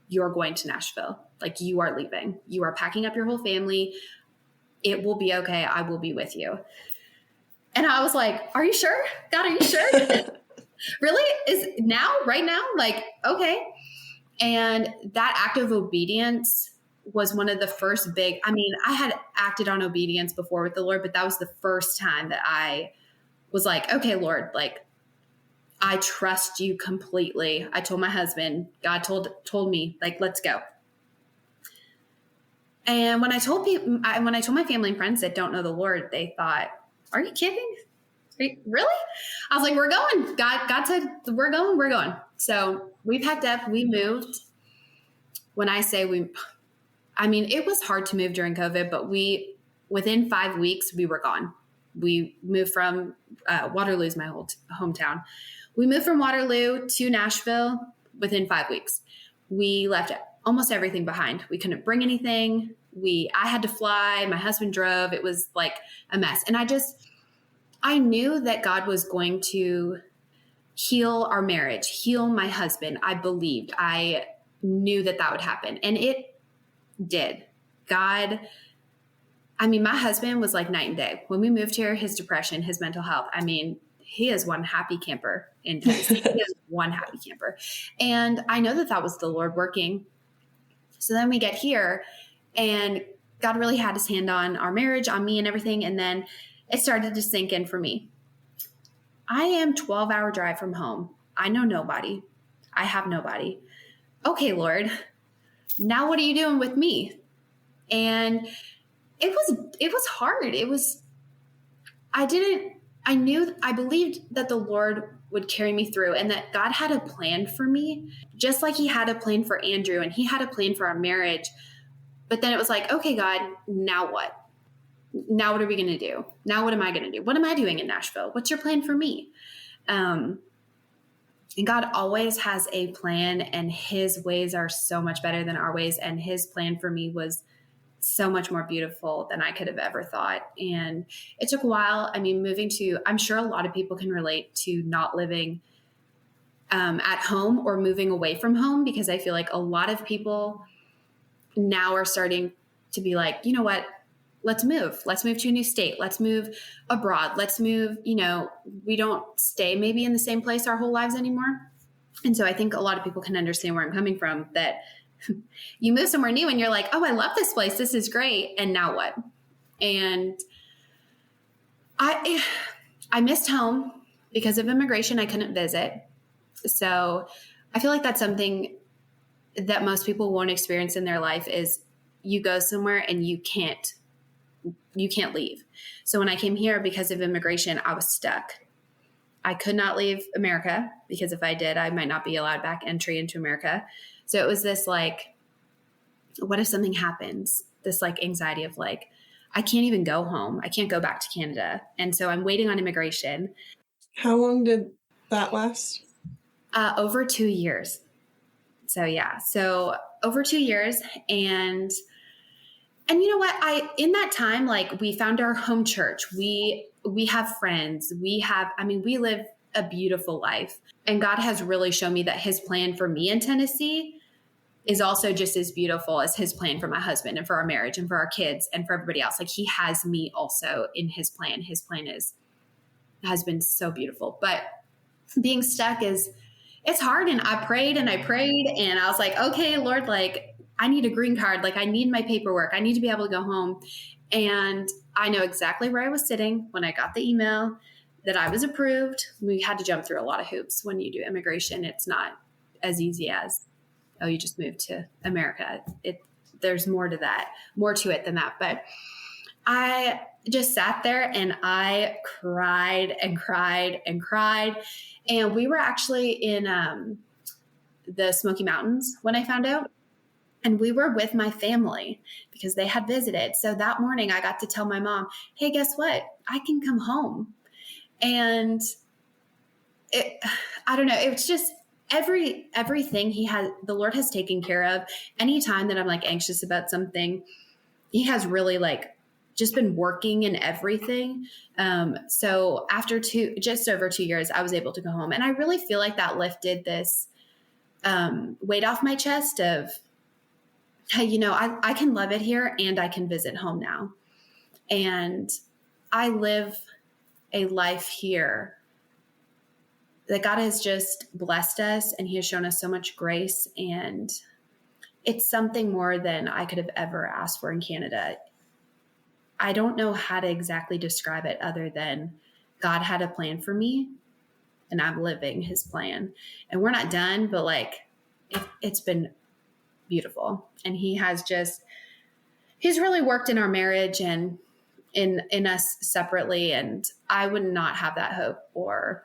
You're going to Nashville. Like, you are leaving. You are packing up your whole family. It will be okay. I will be with you. And I was like, are you sure? God, are you sure? Really? Is now, right now? Like, okay. And that act of obedience was one of the first I had acted on obedience before with the Lord, but that was the first time that I was like, okay, Lord, like, I trust you completely. I told my husband, God told me, like, let's go. And when I told my family and friends that don't know the Lord, they thought, are you kidding? Really? I was like, we're going. God said, we're going. So we packed up, we moved. When I say it was hard to move during COVID, but within 5 weeks, we were gone. We moved from Waterloo's my whole hometown. We moved from Waterloo to Nashville within 5 weeks. We left almost everything behind. We couldn't bring anything. I had to fly. My husband drove. It was like a mess. And I knew that God was going to heal our marriage, heal my husband. I believed. I knew that would happen. And it did. God, my husband was like night and day. When we moved here, his depression, his mental health, he is one happy camper in Tennessee. He is one happy camper. And I know that was the Lord working. So then we get here, and God really had his hand on our marriage, on me and everything. And then it started to sink in for me. I am 12-hour drive from home. I know nobody. I have nobody. Okay, Lord, now what are you doing with me? And it was hard. I believed that the Lord would carry me through, and that God had a plan for me, just like he had a plan for Andrew, and he had a plan for our marriage. But then it was like, okay, God, now what? Now what are we going to do? Now what am I going to do? What am I doing in Nashville? What's your plan for me? And God always has a plan, and his ways are so much better than our ways. And his plan for me was so much more beautiful than I could have ever thought. And it took a while. I'm sure a lot of people can relate to not living at home or moving away from home, because I feel like a lot of people now are starting to be like, you know what? Let's move to a new state. Let's move abroad. Let's move, we don't stay maybe in the same place our whole lives anymore. And so I think a lot of people can understand where I'm coming from, that you move somewhere new and you're like, oh, I love this place. This is great. And now what? And I missed home because of immigration. I couldn't visit. So I feel like that's something that most people won't experience in their life, is you go somewhere and you can't leave. So when I came here, because of immigration, I was stuck. I could not leave America, because if I did, I might not be allowed back entry into America. So it was this like, what if something happens? This like anxiety of like, I can't even go home. I can't go back to Canada. And so I'm waiting on immigration. How long did that last? Over 2 years. So over 2 years. And you know what? In that time, like, we found our home church. We have friends. We live a beautiful life. And God has really shown me that his plan for me in Tennessee is also just as beautiful as his plan for my husband and for our marriage and for our kids and for everybody else. Like, he has me also in his plan. His plan has been so beautiful. But being stuck it's hard. And I prayed and I was like, okay, Lord, like, I need a green card. Like, I need my paperwork. I need to be able to go home. And I know exactly where I was sitting when I got the email that I was approved. We had to jump through a lot of hoops when you do immigration. It's not as easy as, oh, you just moved to America. There's more to it than that. But I just sat there and I cried and cried and cried. And we were actually in the Smoky Mountains when I found out. And we were with my family because they had visited. So that morning I got to tell my mom, hey, guess what? I can come home. And I don't know. It was just everything the Lord has taken care of. Anytime that I'm like anxious about something, he has really like just been working in everything. So after just over 2 years, I was able to go home. And I really feel like that lifted this weight off my chest of, hey, I can love it here and I can visit home now. And I live a life here that God has just blessed us, and he has shown us so much grace. And it's something more than I could have ever asked for in Canada. I don't know how to exactly describe it other than God had a plan for me and I'm living his plan. And we're not done, but like it's been beautiful. And he's really worked in our marriage and in us separately. And I would not have that hope or,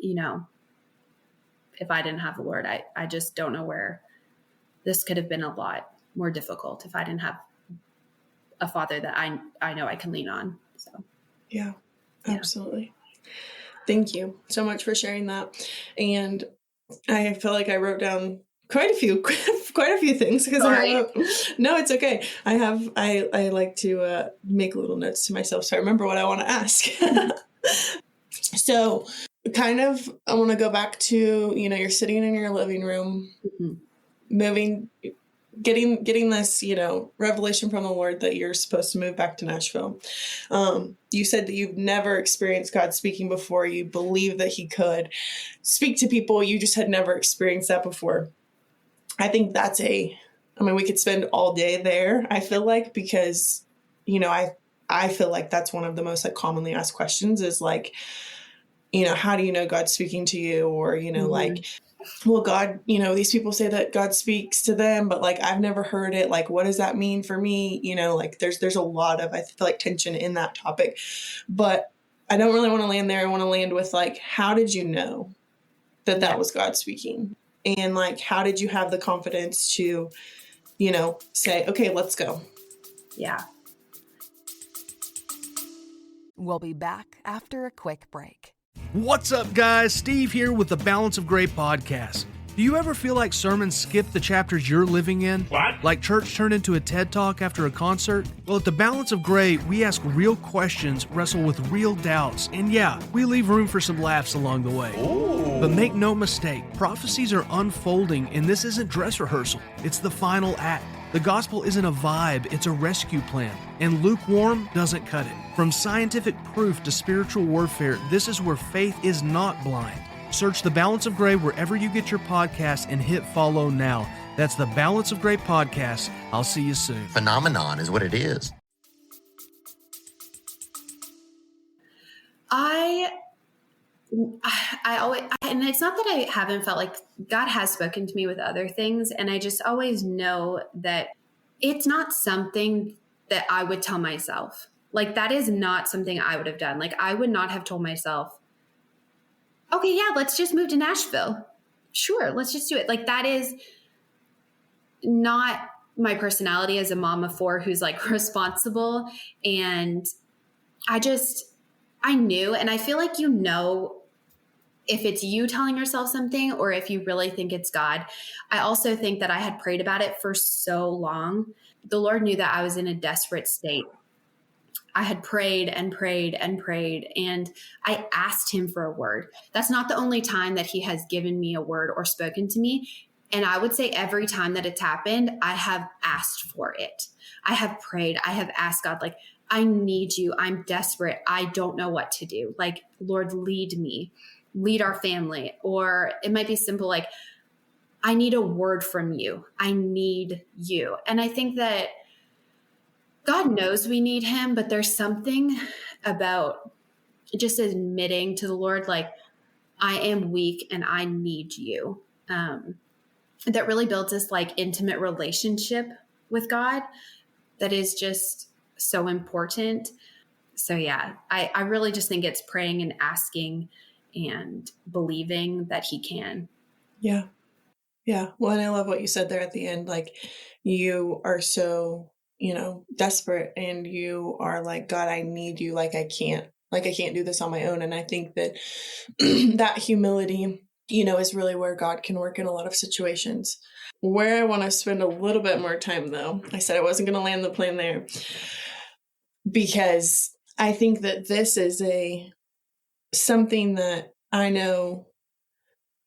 if I didn't have the Lord, I just don't know where this could have been a lot more difficult if I didn't have a father that I know I can lean on. So, yeah, absolutely. Thank you so much for sharing that. And I feel like I wrote down quite a few things because no, it's okay. I like to make little notes to myself so I remember what I want to ask. So kind of, I want to go back to, you're sitting in your living room, getting this, revelation from the Lord that you're supposed to move back to Nashville. You said that you've never experienced God speaking before. You believe that he could speak to people. You just had never experienced that before. I think we could spend all day there, I feel like, because, I feel like that's one of the most like commonly asked questions is like, how do you know God's speaking to you? Or, like, well, God, these people say that God speaks to them, but like, I've never heard it. Like, what does that mean for me? Like there's a lot of, I feel like, tension in that topic, but I don't really want to land there. I want to land with like, how did you know that was God speaking? And like, how did you have the confidence to, say, okay, let's go? Yeah. We'll be back after a quick break. What's up, guys? Steve here with the Balance of Gray podcast. Do you ever feel like sermons skip the chapters you're living in? What? Like church turned into a TED Talk after a concert? Well, at the Balance of Gray, we ask real questions, wrestle with real doubts, and yeah, we leave room for some laughs along the way. Ooh. But make no mistake, prophecies are unfolding, and this isn't dress rehearsal. It's the final act. The gospel isn't a vibe, it's a rescue plan. And lukewarm doesn't cut it. From scientific proof to spiritual warfare, this is where faith is not blind. Search The Balance of Gray wherever you get your podcasts and hit follow now. That's The Balance of Gray podcast. I'll see you soon. Phenomenon is what it is. I always, and it's not that I haven't felt like God has spoken to me with other things. And I just always know that it's not something that I would tell myself. Like, that is not something I would have done. Like, I would not have told myself, okay, yeah, let's just move to Nashville. Sure, let's just do it. Like, that is not my personality as a mom of four who's like responsible. And I knew, and I feel like if it's you telling yourself something or if you really think it's God. I also think that I had prayed about it for so long. The Lord knew that I was in a desperate state. I had prayed and prayed and prayed, and I asked him for a word. That's not the only time that he has given me a word or spoken to me. And I would say every time that it's happened, I have asked for it. I have prayed. I have asked God, like, I need you. I'm desperate. I don't know what to do. Like, Lord, lead me, lead our family. Or it might be simple, like, I need a word from you. I need you. And I think that God knows we need him, but there's something about just admitting to the Lord, like, I am weak and I need you. That really builds this like intimate relationship with God that is just so important. So yeah, I really just think it's praying and asking and believing that he can. Yeah. Yeah. Well, and I love what you said there at the end. Like, you are so, desperate, and you are like, God, I need you. Like, I can't do this on my own. And I think that that humility, is really where God can work in a lot of situations. Where I want to spend a little bit more time, though, I said I wasn't going to land the plane there, because I think that this is something that I know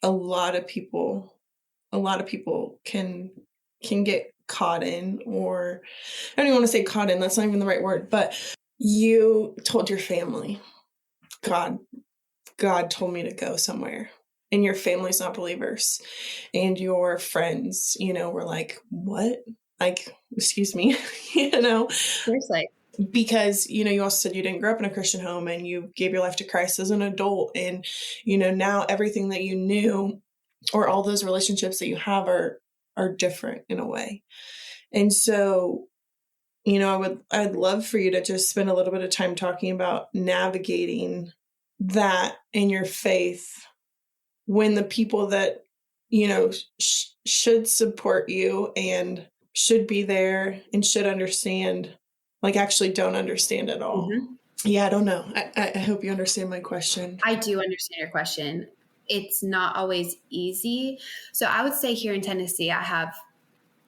a lot of people can get caught in, or I don't even want to say caught in, that's not even the right word, but you told your family, God told me to go somewhere, and your family's not believers, and your friends, were like, what? Like, excuse me, Seriously. because, you also said you didn't grow up in a Christian home, and you gave your life to Christ as an adult. And, now everything that you knew, or all those relationships that you have, are different in a way. And so, I'd love for you to just spend a little bit of time talking about navigating that in your faith, when the people that, should support you and should be there and should understand, like, actually don't understand at all. Mm-hmm. Yeah, I don't know. I hope you understand my question. I do understand your question. It's not always easy. So I would say here in Tennessee, I have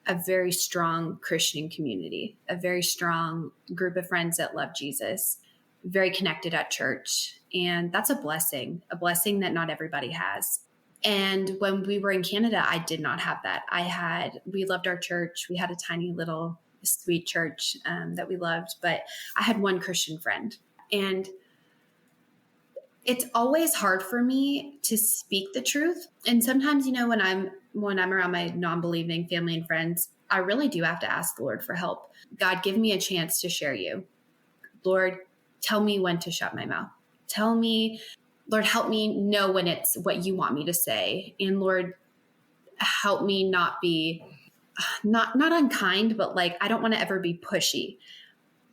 a very strong Christian community, a very strong group of friends that love Jesus, very connected at church. And that's a blessing that not everybody has. And when we were in Canada, I did not have that. We loved our church. We had a tiny little sweet church that we loved, but I had one Christian friend. And it's always hard for me to speak the truth. And sometimes, when I'm around my non-believing family and friends, I really do have to ask the Lord for help. God, give me a chance to share you. Lord, tell me when to shut my mouth. Lord, help me know when it's what you want me to say. And Lord, help me not be, not unkind, but like, I don't want to ever be pushy.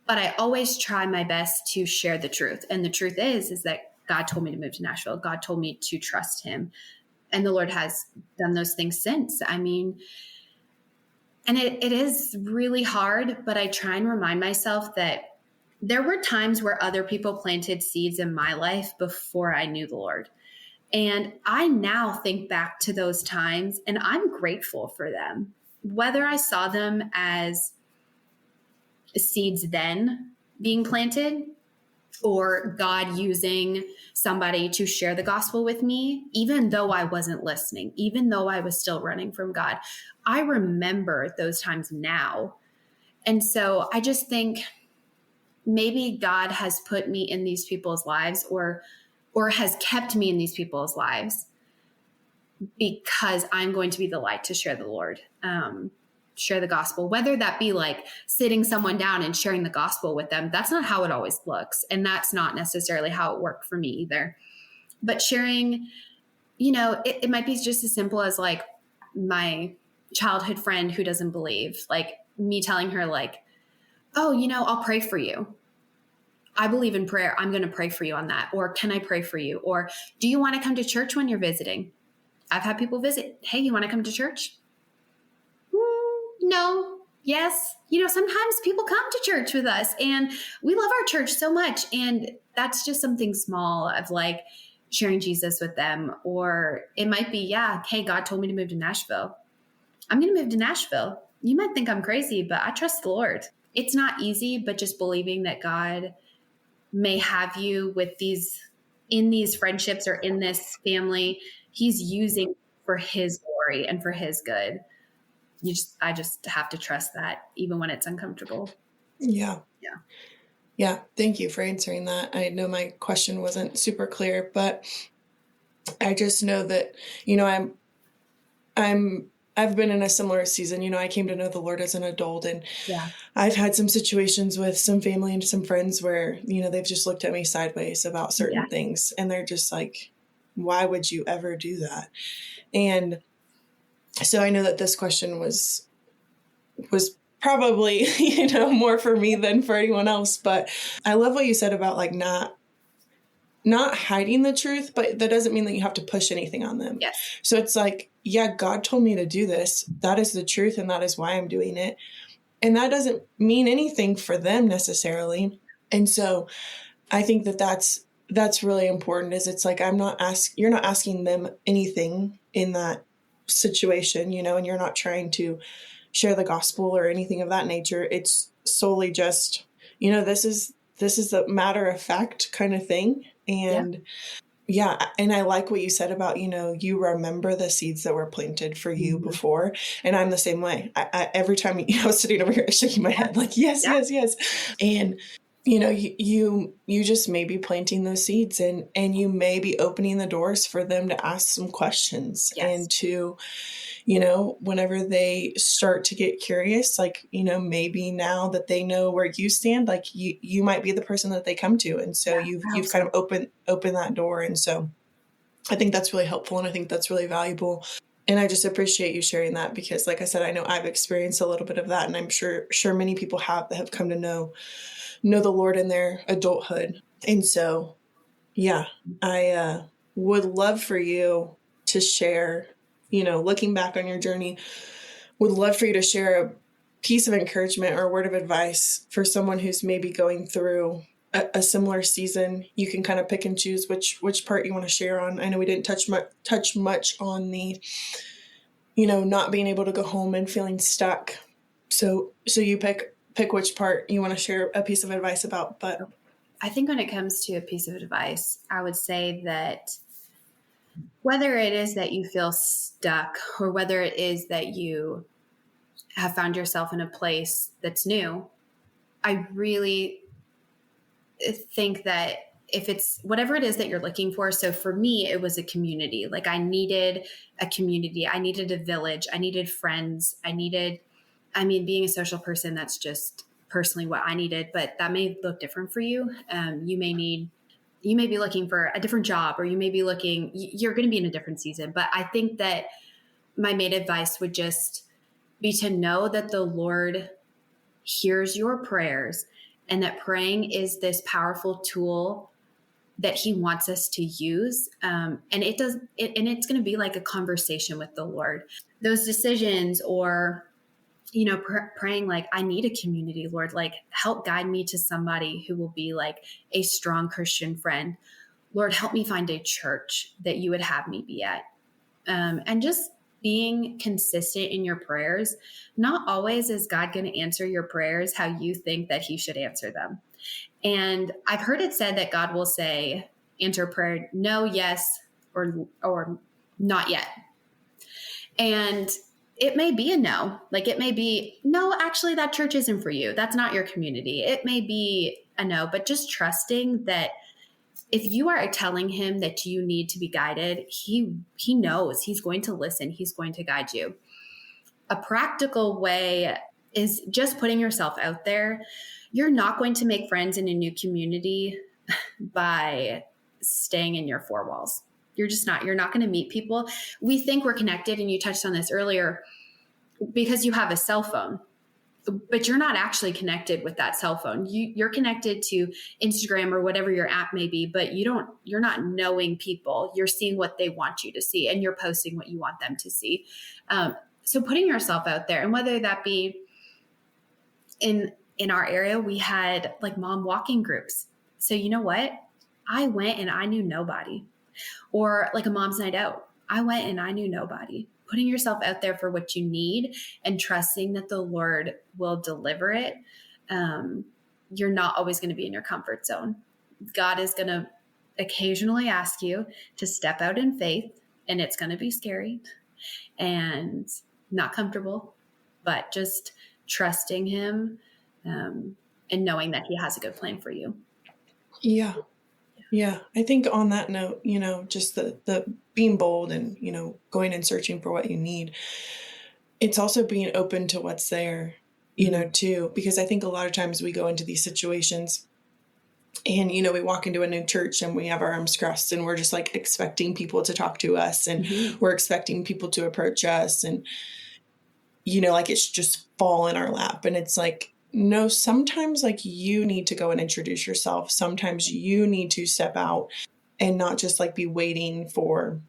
But I always try my best to share the truth. And the truth is that God told me to move to Nashville. God told me to trust him. And the Lord has done those things since. I mean, and it is really hard, but I try and remind myself that there were times where other people planted seeds in my life before I knew the Lord. And I now think back to those times, and I'm grateful for them. Whether I saw them as seeds then being planted, or God using somebody to share the gospel with me, even though I wasn't listening, even though I was still running from God, I remember those times now. And so I just think maybe God has put me in these people's lives, or has kept me in these people's lives, because I'm going to be the light to share the Lord, share the gospel, whether that be like sitting someone down and sharing the gospel with them. That's not how it always looks. And that's not necessarily how it worked for me either. But sharing, it might be just as simple as like my childhood friend who doesn't believe, like me telling her like, oh, I'll pray for you. I believe in prayer. I'm going to pray for you on that. Or can I pray for you? Or do you want to come to church when you're visiting? I've had people visit. Hey, you want to come to church? No. Yes. Sometimes people come to church with us, and we love our church so much. And that's just something small of like sharing Jesus with them. Or it might be, hey, God told me to move to Nashville. I'm going to move to Nashville. You might think I'm crazy, but I trust the Lord. It's not easy, but just believing that God may have you in these friendships or in this family, he's using for his glory and for his good. I just have to trust that, even when it's uncomfortable. Yeah. Thank you for answering that. I know my question wasn't super clear, but I just know that, I've been in a similar season. I came to know the Lord as an adult, and I've had some situations with some family and some friends where, they've just looked at me sideways about certain things, and they're just like, why would you ever do that? And so I know that this question was probably, more for me than for anyone else. But I love what you said about like not hiding the truth, but that doesn't mean that you have to push anything on them. Yes. So it's like, yeah, God told me to do this. That is the truth. And that is why I'm doing it. And that doesn't mean anything for them necessarily. And so I think that that's really important, is it's like, you're not asking them anything in that situation, and you're not trying to share the gospel or anything of that nature. It's solely just, this is a matter of fact kind of thing. And yeah. And I like what you said about, you remember the seeds that were planted for you before. And I'm the same way. I every time, I was sitting over here shaking my head like, yes. And, you just may be planting those seeds, and you may be opening the doors for them to ask some questions and to, whenever they start to get curious, like, maybe now that they know where you stand, like you might be the person that they come to. And so you've kind of opened that door. And so I think that's really helpful. And I think that's really valuable. And I just appreciate you sharing that, because like I said, I know I've experienced a little bit of that, and I'm sure many people that have come to know the Lord in their adulthood. And so, yeah, I would love for you to share, looking back on your journey, would love for you to share a piece of encouragement or a word of advice for someone who's maybe going through a similar season. You can kind of pick and choose which part you want to share on. I know we didn't touch much on the, not being able to go home and feeling stuck. So you pick which part you want to share a piece of advice about. But I think when it comes to a piece of advice, I would say that whether it is that you feel stuck, or whether it is that you have found yourself in a place that's new, I really think that if it's whatever it is that you're looking for. So for me, it was a community. Like I needed a community. I needed a village. I needed friends. Being a social person, that's just personally what I needed, but that may look different for you. You may be looking for a different job, or you may be you're going to be in a different season. But I think that my main advice would just be to know that the Lord hears your prayers, and that praying is this powerful tool that he wants us to use. And it's going to be like a conversation with the Lord. Those decisions, or praying like, I need a community, Lord, like help guide me to somebody who will be like a strong Christian friend. Lord, help me find a church that you would have me be at. And just being consistent in your prayers. Not always is God going to answer your prayers how you think that he should answer them. And I've heard it said that God will say, answer prayer, no, yes, or not yet. And it may be a no. Like it may be, no, actually that church isn't for you. That's not your community. It may be a no, but just trusting that if you are telling him that you need to be guided, he knows. He's going to listen. He's going to guide you. A practical way is just putting yourself out there. You're not going to make friends in a new community by staying in your four walls. You're not going to meet people. We think we're connected, and you touched on this earlier, because you have a cell phone, but you're not actually connected with that cell phone. You're connected to Instagram or whatever your app may be, but you're not knowing people. You're seeing what they want you to see, and you're posting what you want them to see. So putting yourself out there, and whether that be in our area, we had like mom walking groups. So you know what? I went and I knew nobody. Or like a mom's night out. I went and I knew nobody. Putting yourself out there for what you need and trusting that the Lord will deliver it. You're not always going to be in your comfort zone. God is going to occasionally ask you to step out in faith, and it's going to be scary and not comfortable, but just trusting him and knowing that he has a good plan for you. Yeah. Yeah. I think on that note, just the being bold and, going and searching for what you need. It's also being open to what's there, too, because I think a lot of times we go into these situations and, we walk into a new church and we have our arms crossed and we're just like expecting people to talk to us, and we're expecting people to approach us. And like it should just fall in our lap. And it's like, no, sometimes like you need to go and introduce yourself. Sometimes you need to step out and not just like be waiting for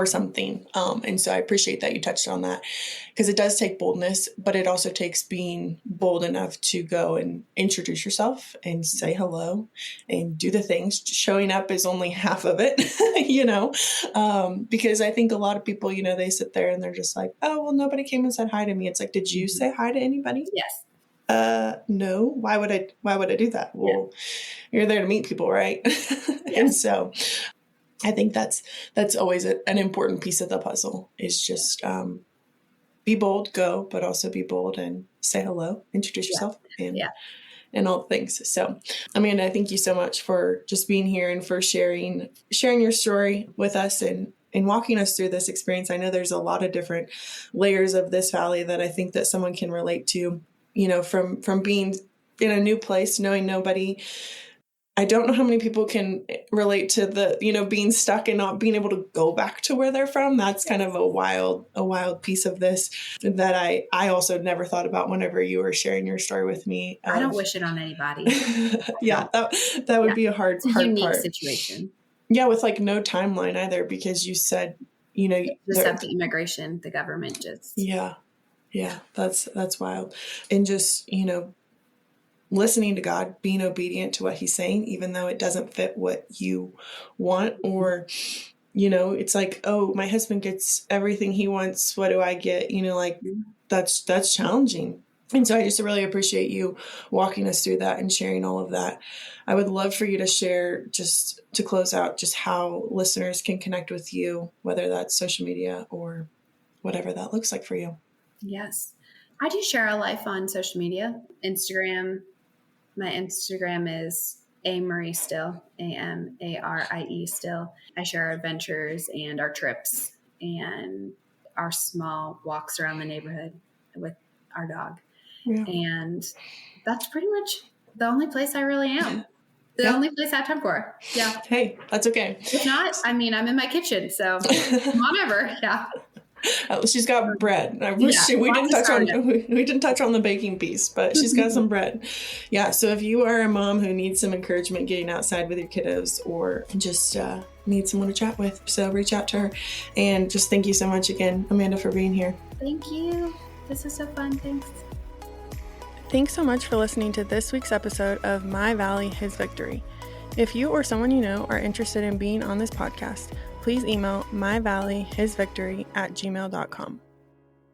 something. And so I appreciate that you touched on that, because it does take boldness, but it also takes being bold enough to go and introduce yourself and say hello and do the things. Showing up is only half of it, because I think a lot of people, they sit there and they're just like, oh, well, nobody came and said hi to me. It's like, did you say hi to anybody? Yes. No. Why would I do that? Well, you're there to meet people, right? And so I think that's always an important piece of the puzzle, is just be bold, go, but also be bold and say hello, introduce yourself, and all the things. So, Amanda, thank you so much for just being here and for sharing your story with us and walking us through this experience. I know there's a lot of different layers of this valley that I think that someone can relate to, from being in a new place, knowing nobody. I don't know how many people can relate to the, being stuck and not being able to go back to where they're from. That's kind of a wild piece of this that I also never thought about whenever you were sharing your story with me. I don't wish it on anybody. Yeah, that would be a hard unique part. Situation. Yeah, with like no timeline either, because you said, just up to immigration, the government just. Yeah, that's wild. And just, listening to God, being obedient to what he's saying, even though it doesn't fit what you want, or, it's like, oh, my husband gets everything he wants. What do I get? That's challenging. And so I just really appreciate you walking us through that and sharing all of that. I would love for you to share, just to close out, just how listeners can connect with you, whether that's social media or whatever that looks like for you. Yes. I do share a life on social media, Instagram. My Instagram is Amarie still, AMARIE still. I share our adventures and our trips and our small walks around the neighborhood with our dog. Yeah. And that's pretty much the only place I really am. The only place I have time for. Yeah. Hey, that's okay. If not, I'm in my kitchen, so whatever. Yeah. She's got bread. We didn't touch on the baking piece, but she's got some bread. Yeah. So if you are a mom who needs some encouragement getting outside with your kiddos, or just need someone to chat with, so reach out to her. And just thank you so much again, Amanda, for being here. Thank you. This is so fun. Thanks. Thanks so much for listening to this week's episode of My Valley, His Victory. If you or someone you know are interested in being on this podcast, please email myvalleyhisvictory@gmail.com.